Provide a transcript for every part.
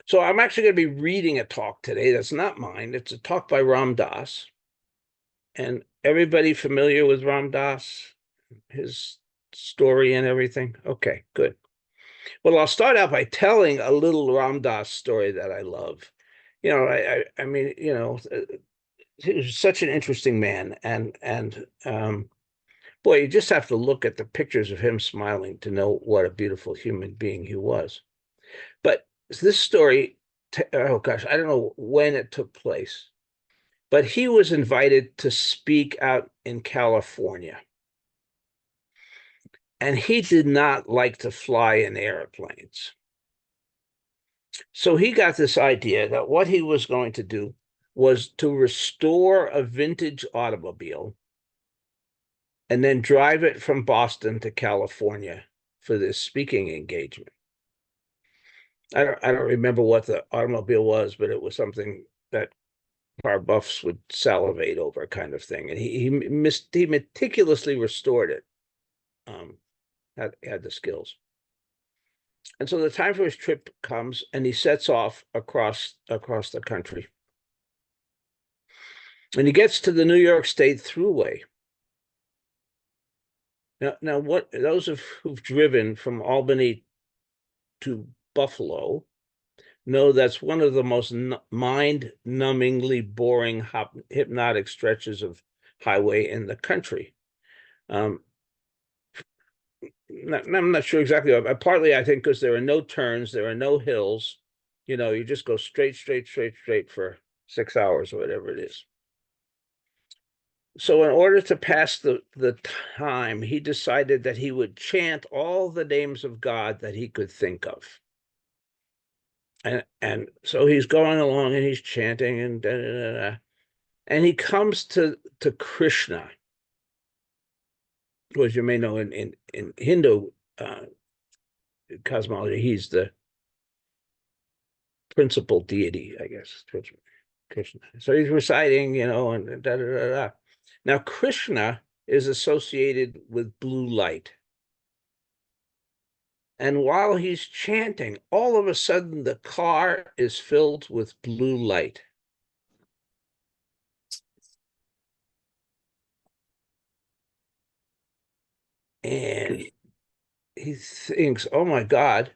So I'm actually going to be reading a talk today. That's not mine. It's a talk by Ram Dass. And everybody familiar with Ram Dass, his story and everything? Okay, good. Well, I'll start out by telling a little Ram Dass story that I love. I mean, he was such an interesting man, and boy, you just have to look at the pictures of him smiling to know what a beautiful human being he was. But this story, oh gosh, I don't know when it took place, but he was invited to speak out in California. And he did not like to fly in airplanes. So he got this idea that what he was going to do was to restore a vintage automobile and then drive it from Boston to California for this speaking engagement. I don't remember what the automobile was, but it was something that car buffs would salivate over, kind of thing. And he meticulously restored it. Had the skills. And so the time for his trip comes, and he sets off across the country. And he gets to the New York State Thruway. Now, what those who've driven from Albany to Buffalo know that's one of the most mind-numbingly boring, hypnotic stretches of highway in the country. I'm not sure exactly. Partly, I think, because there are no turns, there are no hills. You just go straight for 6 hours or whatever it is. So in order to pass the time, he decided that he would chant all the names of God that he could think of. And so he's going along and he's chanting and da, da, da, da. And he comes to Krishna, who, as you may know, in Hindu cosmology, he's the principal deity, I guess, Krishna. So he's reciting, and da da da da. Now, Krishna is associated with blue light. And while he's chanting, all of a sudden the car is filled with blue light. And he thinks, oh my God,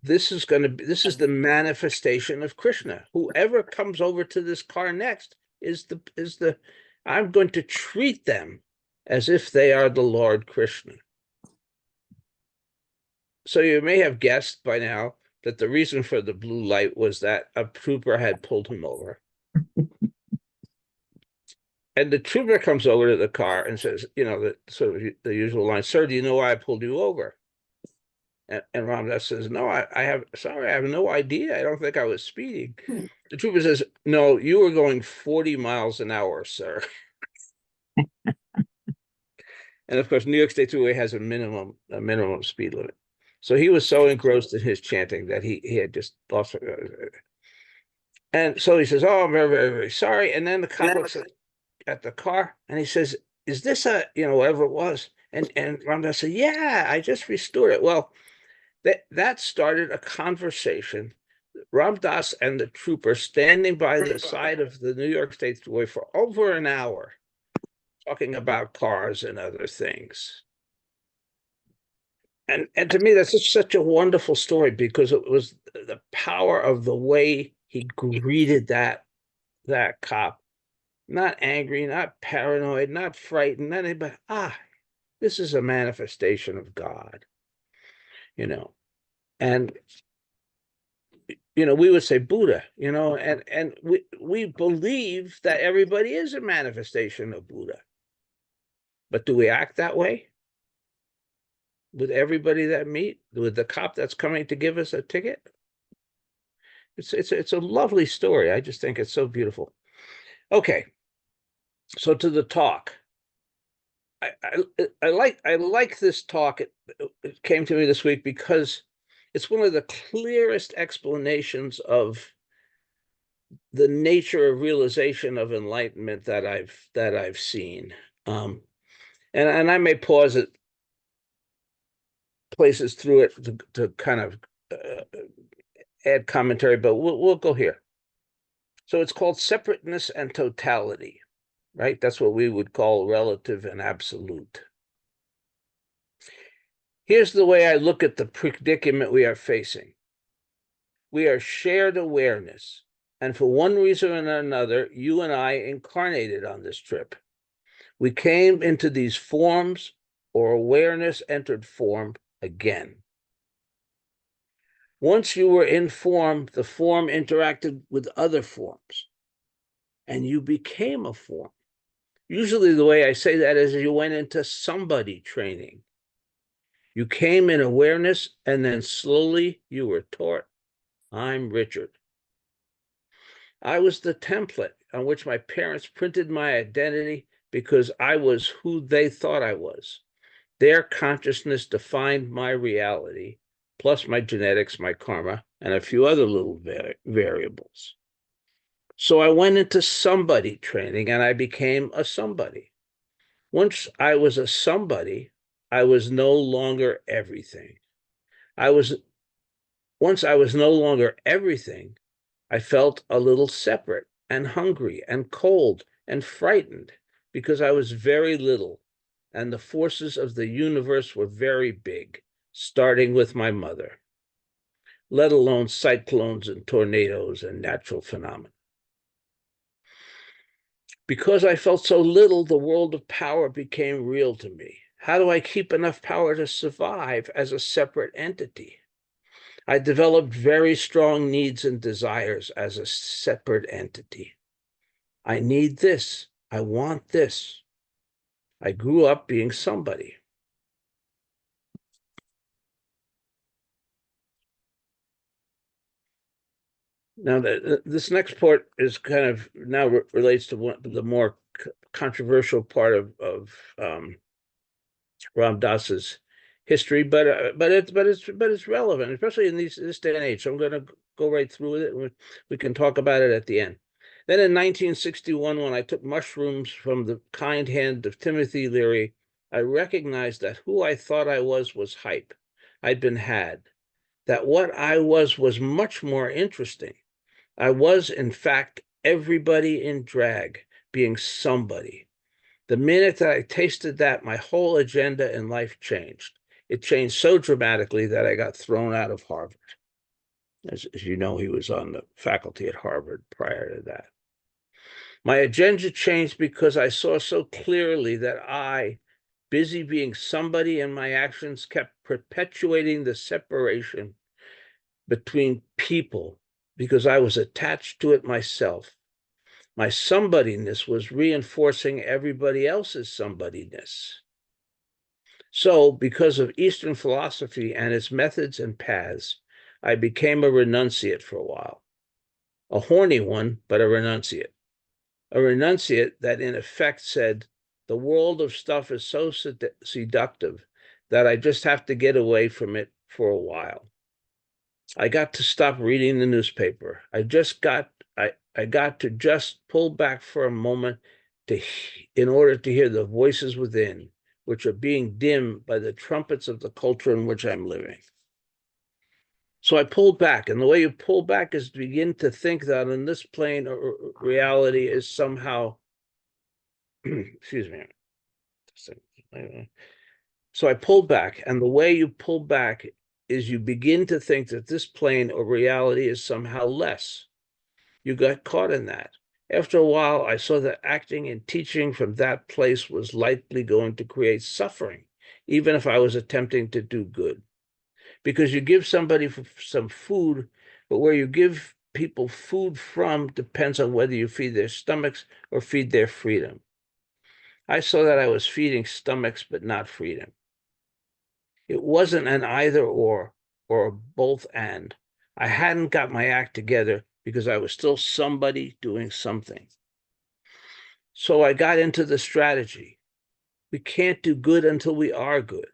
this is the manifestation of Krishna. Whoever comes over to this car next is the I'm going to treat them as if they are the Lord Krishna. So you may have guessed by now that the reason for the blue light was that a trooper had pulled him over. And the trooper comes over to the car and says, the usual line, "Sir, do you know why I pulled you over?" And Ram Dass says, "No, I have no idea. I don't think I was speeding." The trooper says, "No, you were going 40 miles an hour, sir." And of course, New York State Thruway has a minimum speed limit. So he was so engrossed in his chanting that he had just lost. And so he says, "Oh, I'm very, very, very sorry." And then the cop looks at the car and he says, "Is this whatever it was?" And Ram Dass said, "Yeah, I just restored it." Well, that started a conversation. Ram Dass and the trooper standing by the side of the New York State Thruway for over an hour, talking about cars and other things. And to me, that's just such a wonderful story, because it was the power of the way he greeted that cop. Not angry, not paranoid, not frightened, not anybody. This is a manifestation of God, And we would say Buddha, and we believe that everybody is a manifestation of Buddha. But do we act that way with everybody that meet, with the cop that's coming to give us a ticket? It's a lovely story. I just think it's so beautiful. Okay, so to the talk. I like this talk. It came to me this week because it's one of the clearest explanations of the nature of realization of enlightenment that I've seen. And I may pause at places through it to kind of add commentary, but we'll go here. So it's called separateness and totality, right? That's what we would call relative and absolute. Here's the way I look at the predicament we are facing. We are shared awareness, and for one reason or another, you and I incarnated on this trip. We came into these forms, or awareness entered form again. Once you were in form, the form interacted with other forms, and you became a form. Usually the way I say that is you went into somebody training. You came in awareness, and then slowly you were taught, I'm Richard. I was the template on which my parents printed my identity because I was who they thought I was. Their consciousness defined my reality, plus my genetics, my karma, and a few other little variables. So I went into somebody training and I became a somebody. Once I was a somebody, I was no longer everything. Once I was no longer everything, I felt a little separate and hungry and cold and frightened because I was very little and the forces of the universe were very big, starting with my mother, let alone cyclones and tornadoes and natural phenomena. Because I felt so little, the world of power became real to me. How do I keep enough power to survive as a separate entity? I developed very strong needs and desires as a separate entity. I need this. I want this. I grew up being somebody. Now, this next part is kind of now relates to the more controversial part of Ram Dass's history, but it's relevant, especially in this day and age. So I'm going to go right through it, and we can talk about it at the end. Then in 1961, when I took mushrooms from the kind hand of Timothy Leary, I recognized that who I thought I was hype. I'd been had. That what I was much more interesting. I was, in fact, everybody in drag, being somebody. The minute that I tasted that, my whole agenda in life changed. It changed so dramatically that I got thrown out of Harvard. As you know, he was on the faculty at Harvard prior to that. My agenda changed because I saw so clearly that I, busy being somebody in my actions, kept perpetuating the separation between people because I was attached to it myself. My somebodyness was reinforcing everybody else's somebodyness. So, because of Eastern philosophy and its methods and paths, I became a renunciate for a while. A horny one, but a renunciate. A renunciate that in effect said, the world of stuff is so seductive that I just have to get away from it for a while. I got to stop reading the newspaper. I got to just pull back for a moment in order to hear the voices within, which are being dimmed by the trumpets of the culture in which I'm living. So I pulled back, and the way you pull back is to begin to think that in this plane, reality is somehow, excuse me. So I pulled back, and the way you pull back is you begin to think that this plane or reality is somehow less. You got caught in that. After a while, I saw that acting and teaching from that place was likely going to create suffering, even if I was attempting to do good. Because you give somebody some food, but where you give people food from depends on whether you feed their stomachs or feed their freedom. I saw that I was feeding stomachs, but not freedom. It wasn't an either or a both and. I hadn't got my act together because I was still somebody doing something. So I got into the strategy. We can't do good until we are good.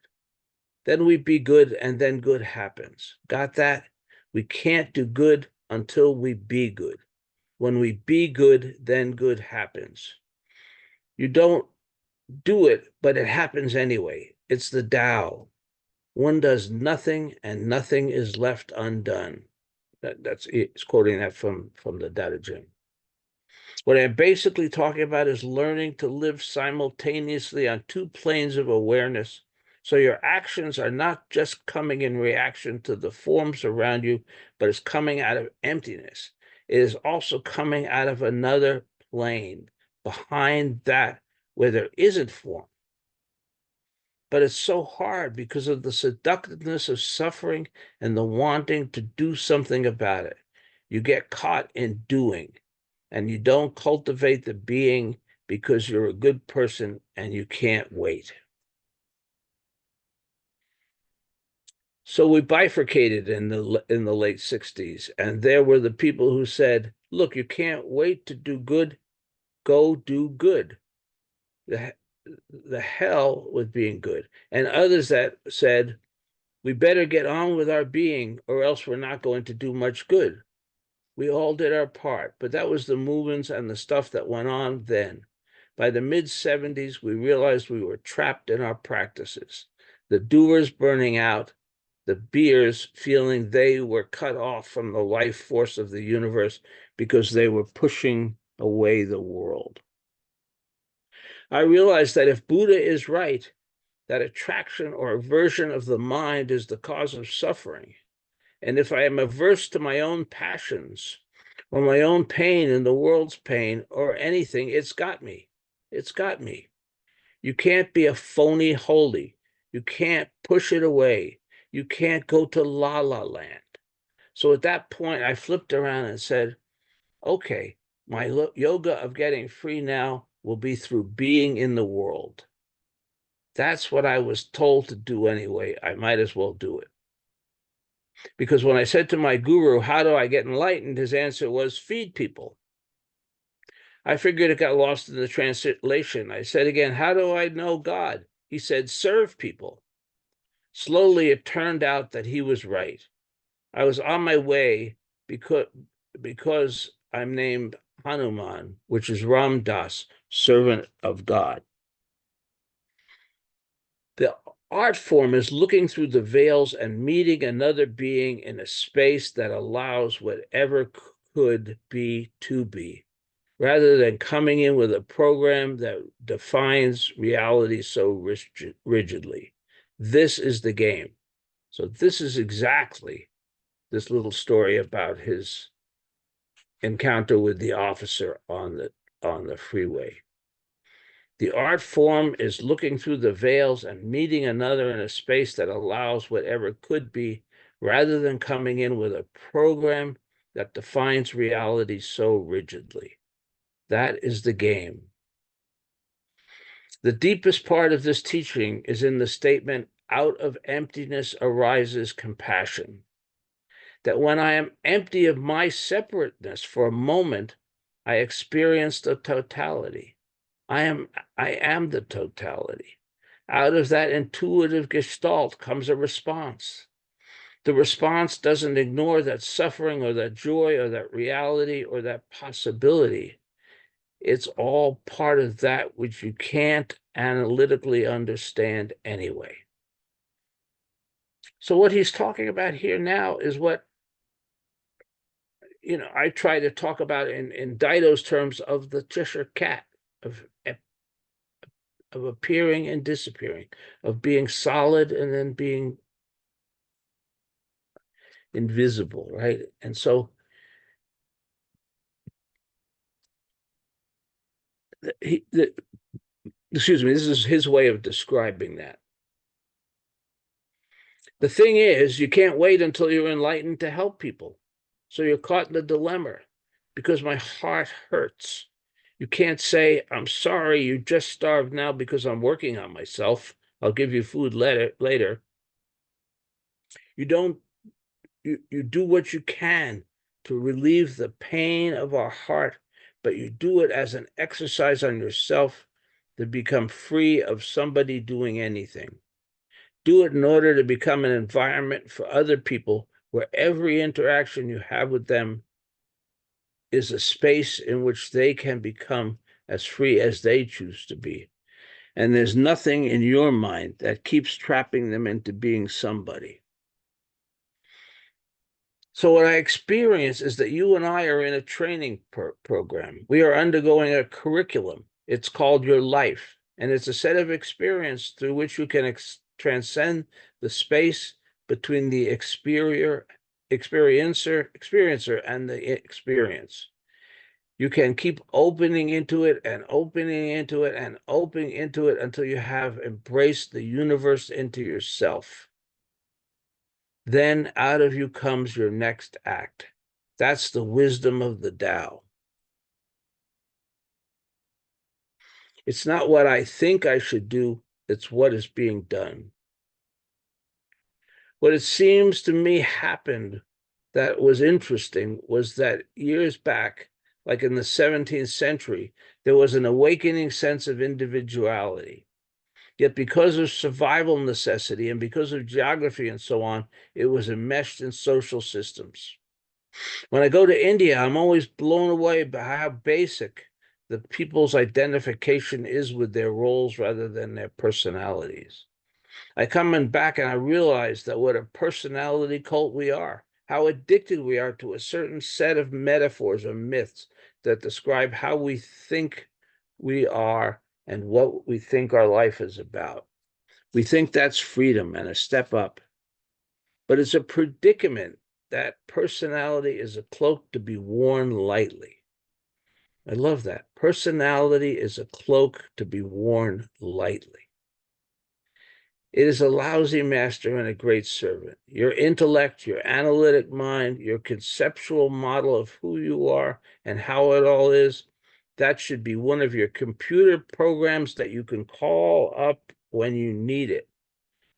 Then we be good, and then good happens. Got that? We can't do good until we be good. When we be good, then good happens. You don't do it, but it happens anyway. It's the Tao. One does nothing, and nothing is left undone. It's quoting that from the Data Gym. What I'm basically talking about is learning to live simultaneously on two planes of awareness. So your actions are not just coming in reaction to the forms around you, but it's coming out of emptiness. It is also coming out of another plane behind that where there isn't form. But it's so hard because of the seductiveness of suffering and the wanting to do something about it. You get caught in doing, and you don't cultivate the being because you're a good person and you can't wait. So we bifurcated in the late 60s, and there were the people who said, look, you can't wait to do good, go do good. The hell with being good. And others that said, we better get on with our being or else we're not going to do much good. We all did our part, but that was the movements and the stuff that went on then. By the mid-70s, we realized we were trapped in our practices. The doers burning out, the beers feeling they were cut off from the life force of the universe because they were pushing away the world. I realized that if Buddha is right, that attraction or aversion of the mind is the cause of suffering, and if I am averse to my own passions or my own pain and the world's pain or anything, it's got me. It's got me. You can't be a phony holy. You can't push it away. You can't go to la la land. So at that point, I flipped around and said, okay, my yoga of getting free now will be through being in the world. That's what I was told to do anyway. I might as well do it. Because when I said to my guru, how do I get enlightened? His answer was, feed people. I figured it got lost in the translation. I said again, how do I know God? He said, serve people. Slowly, it turned out that he was right. I was on my way because I'm named Hanuman, which is Ram Das, servant of God. The art form is looking through the veils and meeting another being in a space that allows whatever could be to be, rather than coming in with a program that defines reality so rigidly. This is the game. So this is exactly this little story about his encounter with the officer on the freeway. The art form is looking through the veils and meeting another in a space that allows whatever could be, rather than coming in with a program that defines reality so rigidly. That is the game. The deepest part of this teaching is in the statement, out of emptiness arises compassion. That when I am empty of my separateness for a moment, I experience the totality. I am the totality. Out of that intuitive gestalt comes a response. The response doesn't ignore that suffering or that joy or that reality or that possibility. It's all part of that which you can't analytically understand anyway. So what he's talking about here now is what I try to talk about in Dido's terms of the Cheshire Cat, of appearing and disappearing, of being solid and then being invisible, right? And so excuse me, this is his way of describing that. The thing is, you can't wait until you're enlightened to help people. So you're caught in the dilemma because my heart hurts. You can't say, I'm sorry, you just starved now because I'm working on myself. I'll give you food later. You don't, you do what you can to relieve the pain of our heart, but you do it as an exercise on yourself to become free of somebody doing anything. Do it in order to become an environment for other people where every interaction you have with them is a space in which they can become as free as they choose to be. And there's nothing in your mind that keeps trapping them into being somebody. So what I experience is that you and I are in a training program. We are undergoing a curriculum. It's called your life, and it's a set of experience through which you can transcend the space between the experiencer and the experience. You can keep opening into it and opening into it and opening into it until you have embraced the universe into yourself. Then out of you comes your next act. That's the wisdom of the Tao. It's not what I think I should do, it's what is being done. What it seems to me happened that was interesting was that years back, like in the 17th century, there was an awakening sense of individuality. Yet because of survival necessity and because of geography and so on, it was enmeshed in social systems. When I go to India, I'm always blown away by how basic the people's identification is with their roles rather than their personalities. I come in back and I realize that what a personality cult we are, how addicted we are to a certain set of metaphors or myths that describe how we think we are and what we think our life is about. We think that's freedom and a step up, but it's a predicament that personality is a cloak to be worn lightly. I love that. Personality is a cloak to be worn lightly. It is a lousy master and a great servant. Your intellect, your analytic mind, your conceptual model of who you are and how it all is, that should be one of your computer programs that you can call up when you need it.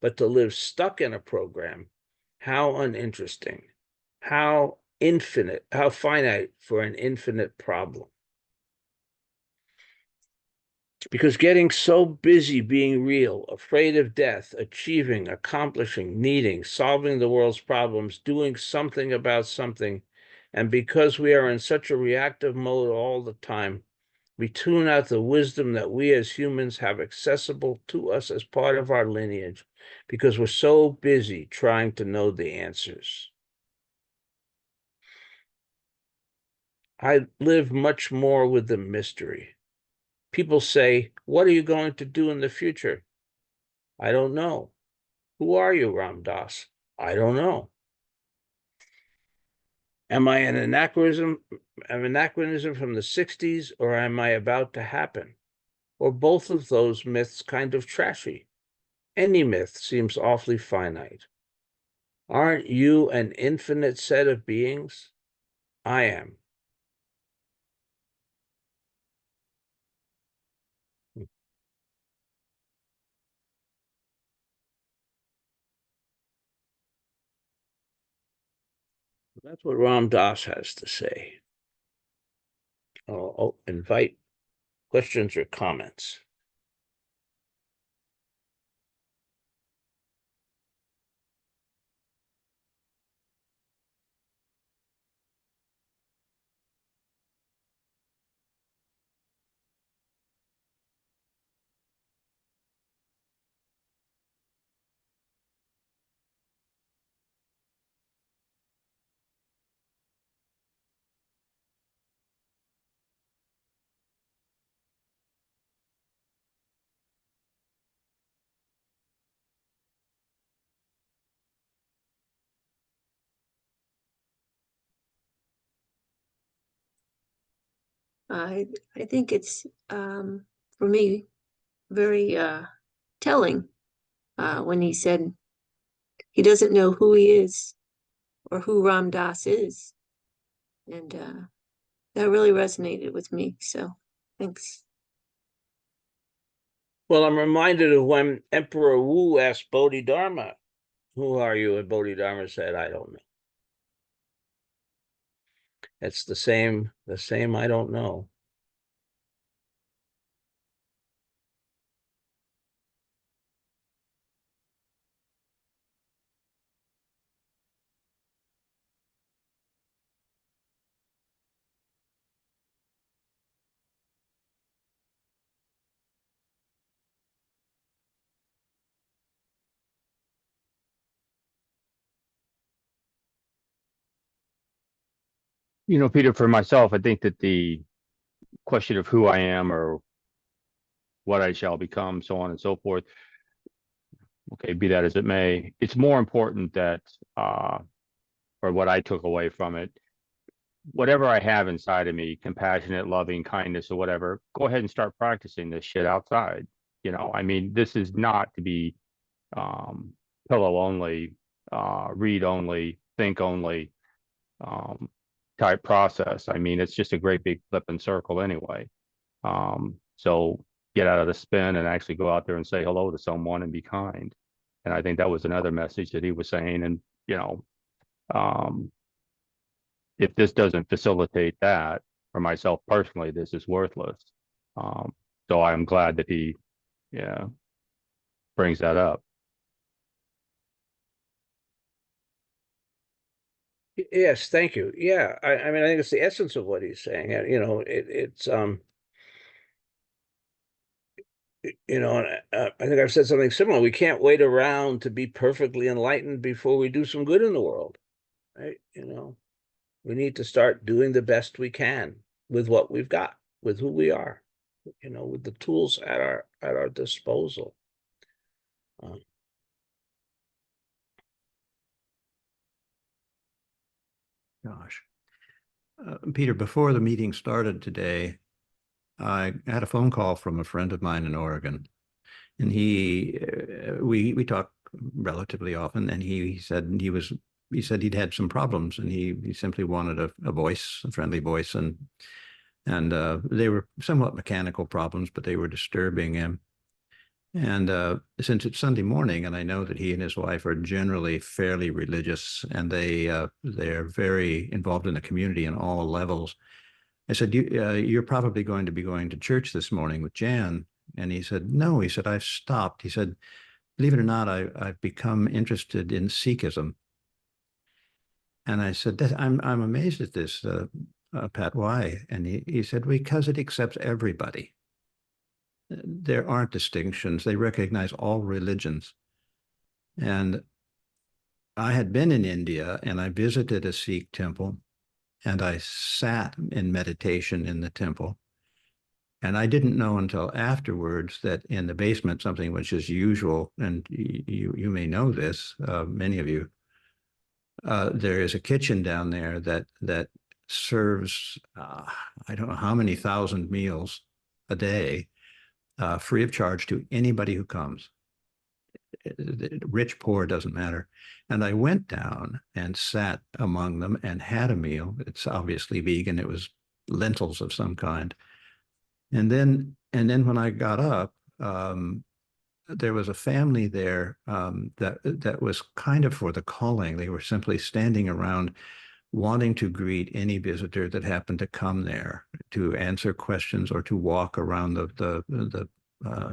But to live stuck in a program, how uninteresting, how infinite, how finite for an infinite problem. Because getting so busy being real, afraid of death, achieving, accomplishing, needing, solving the world's problems, doing something about something, and because we are in such a reactive mode all the time, we tune out the wisdom that we as humans have accessible to us as part of our lineage because we're so busy trying to know the answers. I live much more with the mystery. People say, "What are you going to do in the future?" I don't know. Who are you, Ram Dass? I don't know. Am I an anachronism from the 60s, or am I about to happen? Or both of those myths kind of trashy? Any myth seems awfully finite. Aren't you an infinite set of beings? I am. That's what Ram Dass has to say. I'll invite questions or comments. I I think it's for me very telling when he said he doesn't know who he is or who Ram Dass is, and that really resonated with me. So thanks. Well, I'm reminded of when Emperor Wu asked Bodhidharma, "Who are you?" And Bodhidharma said, "I don't know." It's the same, I don't know. Peter, for myself, I think that the question of who I am or what I shall become, so on and so forth, okay, be that as it may, it's more important that, or what I took away from it, whatever I have inside of me, compassionate, loving, kindness, or whatever, go ahead and start practicing this shit outside. I mean, this is not to be um, pillow only, read only, think only um, type process. I mean, it's just a great big flipping circle anyway. So get out of the spin and actually go out there and say hello to someone and be kind. And I think that was another message that he was saying. And, um, if this doesn't facilitate that for myself personally, this is worthless. Um, so I'm glad that he, yeah, brings that up. Yes, thank you. Yeah, I mean, I think it's the essence of what he's saying. And I think I've said something similar. We can't wait around to be perfectly enlightened before we do some good in the world, right? We need to start doing the best we can with what we've got, with who we are, with the tools at our disposal. Uh, Gosh. Peter, before the meeting started today, I had a phone call from a friend of mine in Oregon, and we talk relatively often, and he said he'd had some problems, and he simply wanted a voice, a friendly voice, and they were somewhat mechanical problems, but they were disturbing him. And since it's Sunday morning, and I know that he and his wife are generally fairly religious, and they're very involved in the community on all levels, I said, "You're probably going to be going to church this morning with Jan." And he said, "No." He said, "I've stopped." He said, "Believe it or not, I've become interested in Sikhism." And I said, I'm amazed at this, Pat. Why?" And he said, "Because it accepts everybody. There aren't distinctions. They recognize all religions." And I had been in India and I visited a Sikh temple and I sat in meditation in the temple. And I didn't know until afterwards that in the basement, something which is usual, and you may know this, many of you, there is a kitchen down there that serves I don't know how many thousand meals a day, free of charge to anybody who comes. Rich, poor, doesn't matter. And I went down and sat among them and had a meal. It's obviously vegan. It was lentils of some kind. And then when I got up, there was a family there that was kind of for the calling. They were simply standing around wanting to greet any visitor that happened to come there, to answer questions or to walk around the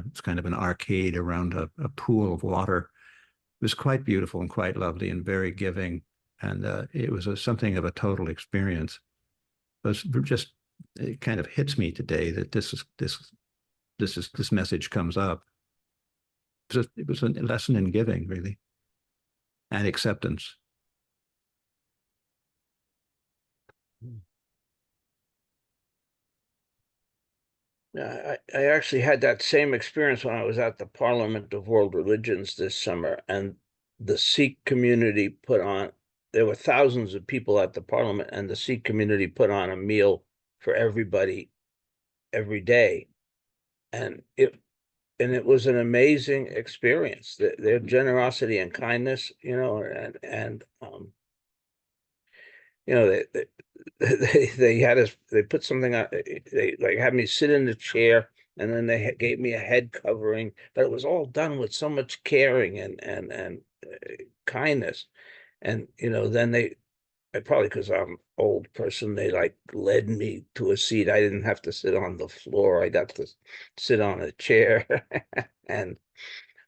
it's kind of an arcade around a pool of water. It was quite beautiful and quite lovely and very giving. And it was something of a total experience. It kind of hits me today that this message comes up. It was a lesson in giving, really, and acceptance. Yeah, I actually had that same experience when I was at the Parliament of World Religions this summer, and the Sikh community there were thousands of people at the Parliament, and the Sikh community put on a meal for everybody every day. And it was an amazing experience. Their generosity and kindness, they they put something on. They like had me sit in the chair, and then they gave me a head covering. But it was all done with so much caring and kindness. And then probably because I'm an old person, they like led me to a seat. I didn't have to sit on the floor. I got to sit on a chair, and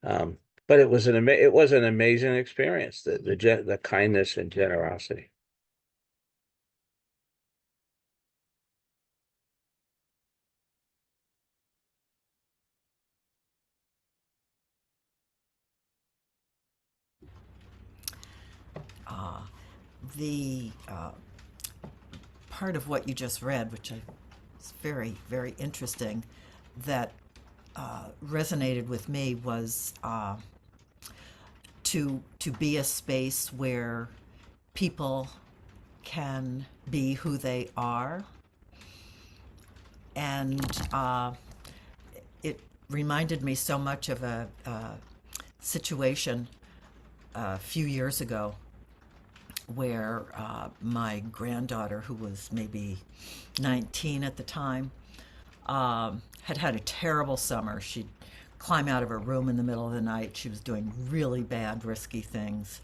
um, but it was an amazing experience. The kindness and generosity. The part of what you just read, which is very, very interesting, that resonated with me was to be a space where people can be who they are. And it reminded me so much of a situation a few years ago where my granddaughter, who was maybe 19 at the time, had had a terrible summer. She'd climb out of her room in the middle of the night. She was doing really bad, risky things,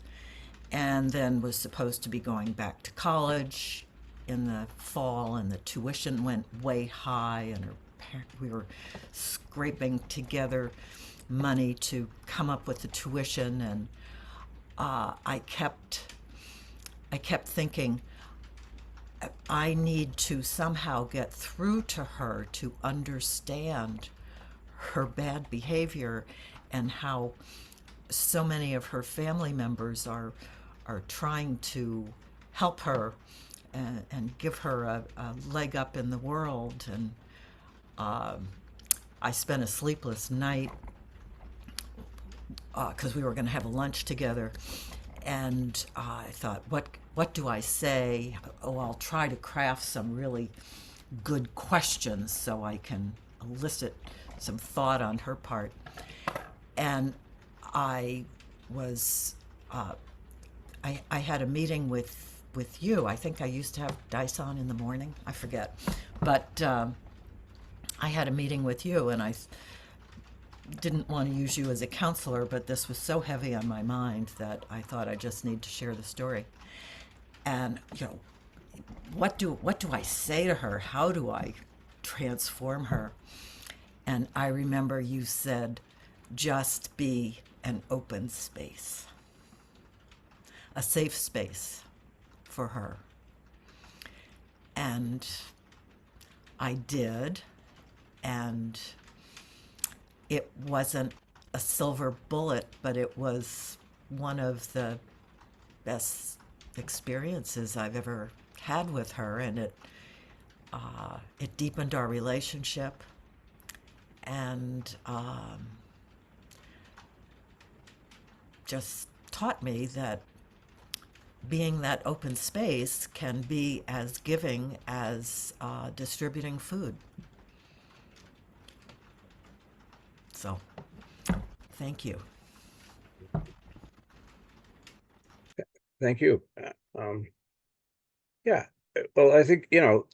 and then was supposed to be going back to college in the fall, and the tuition went way high, and we were scraping together money to come up with the tuition, and I kept thinking, I need to somehow get through to her to understand her bad behavior and how so many of her family members are trying to help her and give her a leg up in the world. And I spent a sleepless night because we were going to have a lunch together, and I thought, what do I say? Oh, I'll try to craft some really good questions so I can elicit some thought on her part. And I was, I had a meeting with you. I think I used to have dice on in the morning. I forget. But I had a meeting with you, and I didn't want to use you as a counselor, but this was so heavy on my mind that I thought I just need to share the story. And, you know, what do I say to her? How do I transform her? And I remember you said, just be an open space, a safe space for her. And I did, and it wasn't a silver bullet, but it was one of the best experiences I've ever had with her, and it deepened our relationship, and just taught me that being that open space can be as giving as distributing food. So, thank you. Thank you. Yeah, well, I think, you know,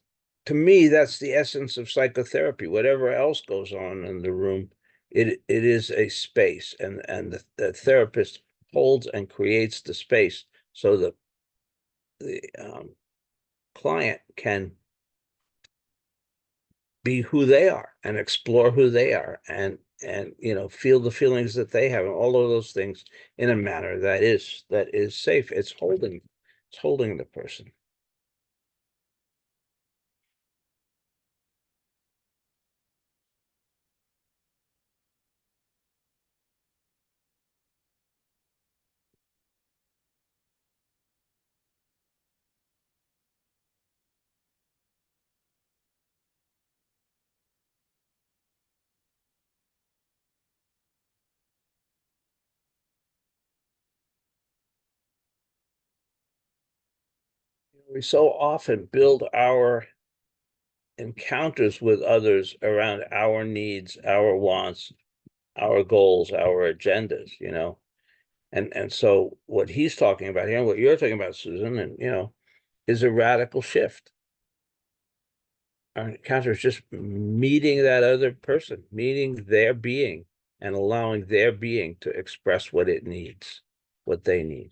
to me, that's the essence of psychotherapy. Whatever else goes on in the room, it is a space, and the therapist holds and creates the space so that the client can be who they are and explore who they are, and you know, feel the feelings that they have, and all of those things in a manner that is safe. It's holding the person. We so often build our encounters with others around our needs, our wants, our goals, our agendas, you know. And so what he's talking about here, and what you're talking about, Susan, and you know, is a radical shift. Our encounter is just meeting that other person, meeting their being, and allowing their being to express what it needs, what they need.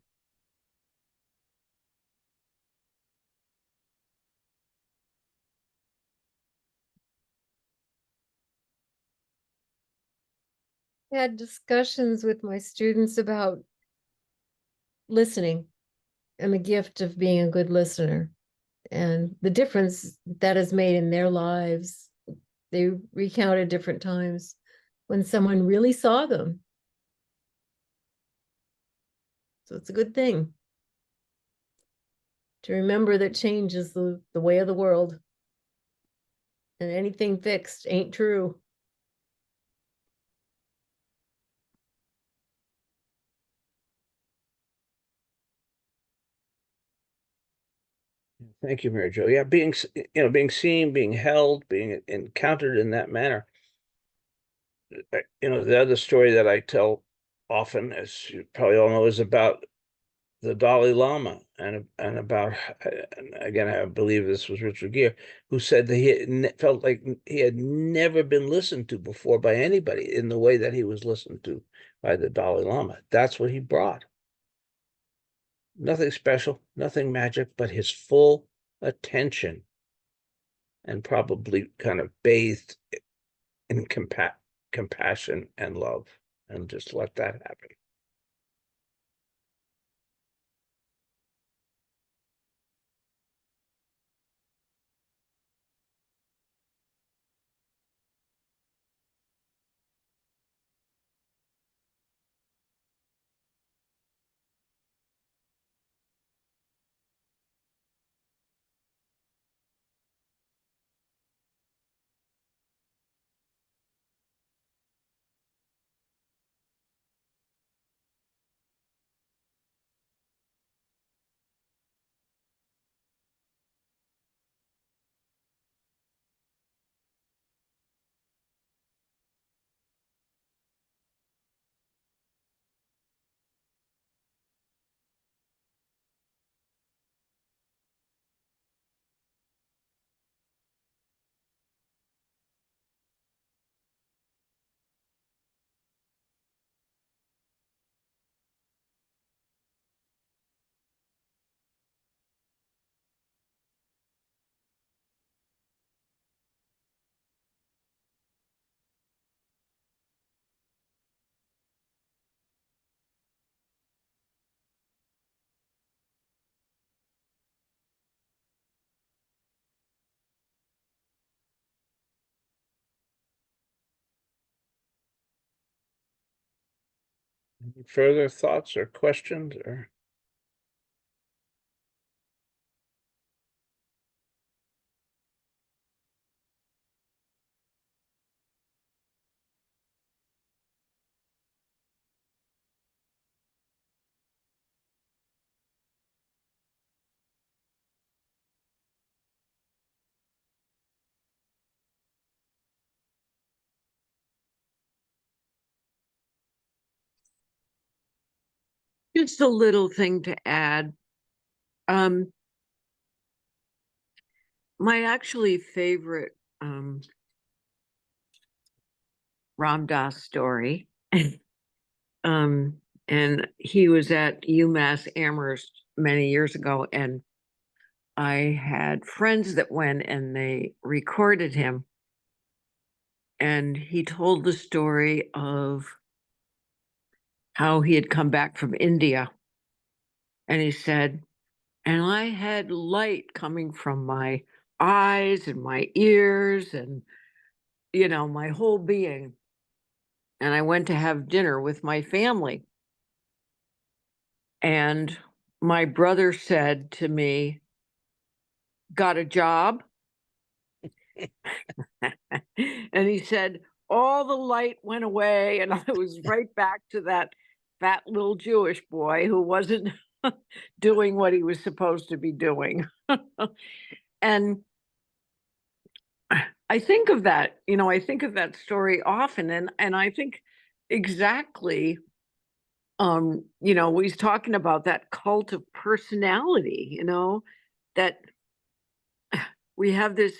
Had discussions with my students about listening and the gift of being a good listener and the difference that has made in their lives. They recounted different times when someone really saw them. So it's a good thing. to remember that change is the way of the world. And anything fixed ain't true. Thank you, Mary Jo. Yeah, being seen, being held, being encountered in that manner. The other story that I tell often, as you probably all know, is about the Dalai Lama and about, and again, I believe this was Richard Gere, who said that he felt like he had never been listened to before by anybody in the way that he was listened to by the Dalai Lama. That's what he brought. Nothing special, nothing magic, but his full attention, and probably kind of bathed in compassion and love, and just let that happen. Any further thoughts or questions or? Just a little thing to add. My actually favorite Ram Dass story. And he was at UMass Amherst many years ago, and I had friends that went and they recorded him. And he told the story of how he had come back from India. And he said, and I had light coming from my eyes and my ears and, my whole being. And I went to have dinner with my family. And my brother said to me, "Got a job?" And he said, all the light went away, and I was right back to that fat little Jewish boy who wasn't doing what he was supposed to be doing. And I think of that, I think of that story often, and I think exactly, he's talking about that cult of personality, that we have this,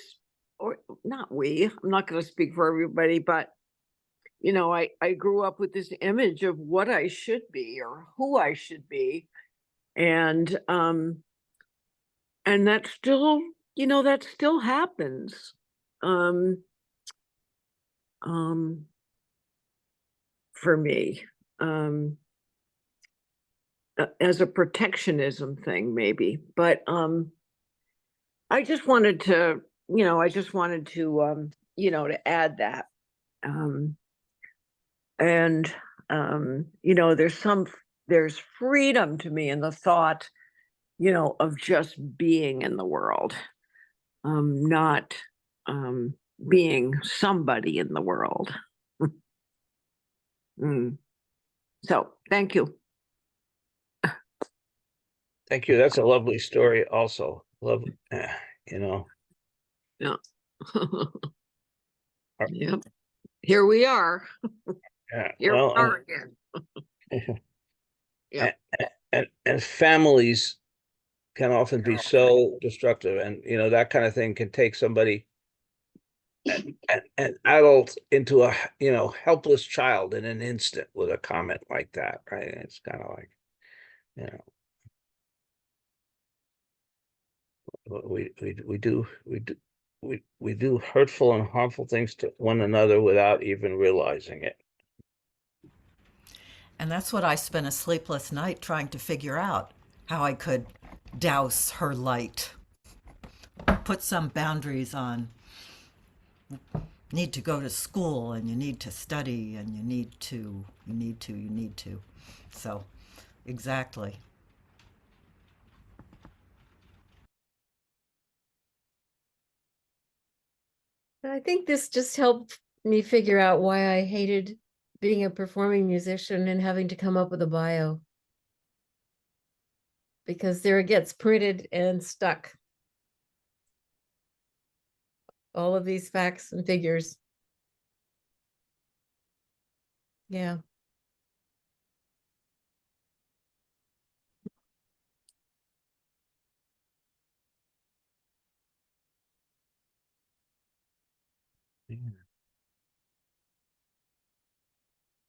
or not we, I'm not going to speak for everybody, but I grew up with this image of what I should be or who I should be. And that still, that still happens. For me, as a protectionism thing, maybe. But I just wanted to, to add that. And there's freedom to me in the thought of just being in the world, not being somebody in the world. So thank you. Thank you. That's a lovely story also. Love, you know. Yeah. Yep. Here we are. Yeah, Here well, we are again. Yeah. and families can often be so destructive, and that kind of thing can take somebody, an adult, into a helpless child in an instant with a comment like that, right? It's kind of like, you know we do hurtful and harmful things to one another without even realizing it. And that's what I spent a sleepless night trying to figure out, how I could douse her light, put some boundaries on. Need to go to school, and you need to study, and you need to. So, exactly. I think this just helped me figure out why I hated being a performing musician and having to come up with a bio. Because there it gets printed and stuck. All of these facts and figures. Yeah.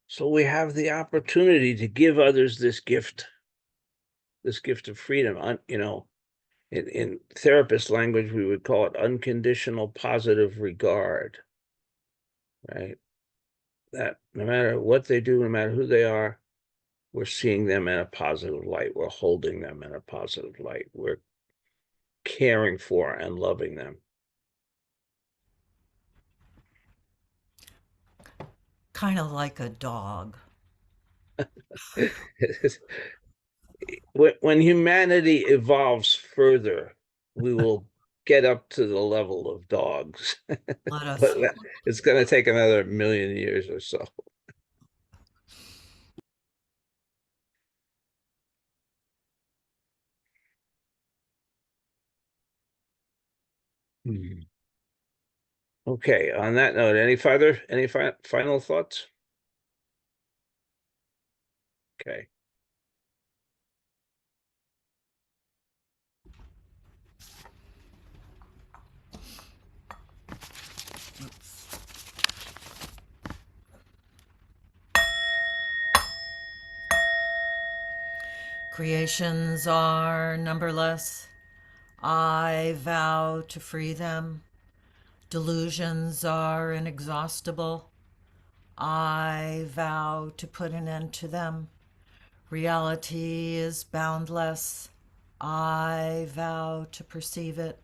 So we have the opportunity to give others this gift of freedom. In therapist language, we would call it unconditional positive regard, right? That no matter what they do, no matter who they are, we're seeing them in a positive light. We're holding them in a positive light. We're caring for and loving them. Kind of like a dog. When humanity evolves further, we will get up to the level of dogs. Let us. But it's going to take another million years or so. Okay, on that note, any final thoughts? Okay. Creations are numberless. I vow to free them. Delusions are inexhaustible. I vow to put an end to them. Reality is boundless. I vow to perceive it.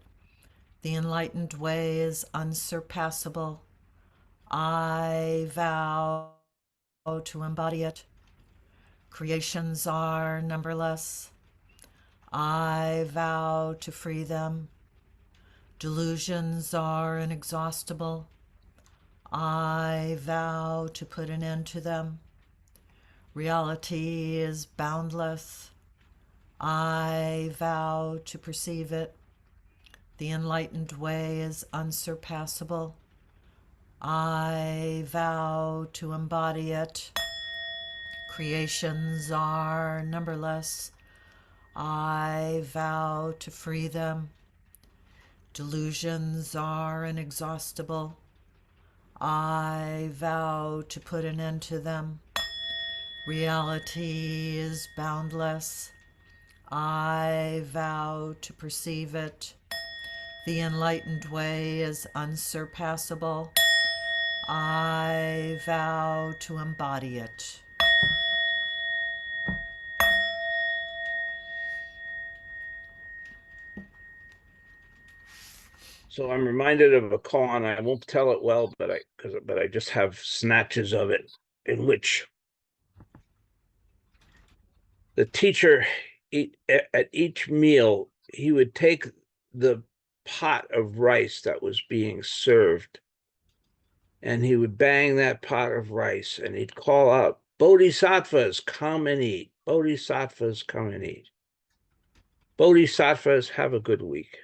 The enlightened way is unsurpassable. I vow to embody it. Creations are numberless. I vow to free them. Delusions are inexhaustible. I vow to put an end to them. Reality is boundless. I vow to perceive it. The enlightened way is unsurpassable. I vow to embody it. Creations are numberless. I vow to free them. Delusions are inexhaustible. I vow to put an end to them. Reality is boundless. I vow to perceive it. The enlightened way is unsurpassable. I vow to embody it. So I'm reminded of a koan. I won't tell it well, but I just have snatches of it, in which the teacher at each meal, he would take the pot of rice that was being served, and he would bang that pot of rice, and he'd call out, "Bodhisattvas, come and eat. Bodhisattvas, come and eat." Bodhisattvas, have a good week.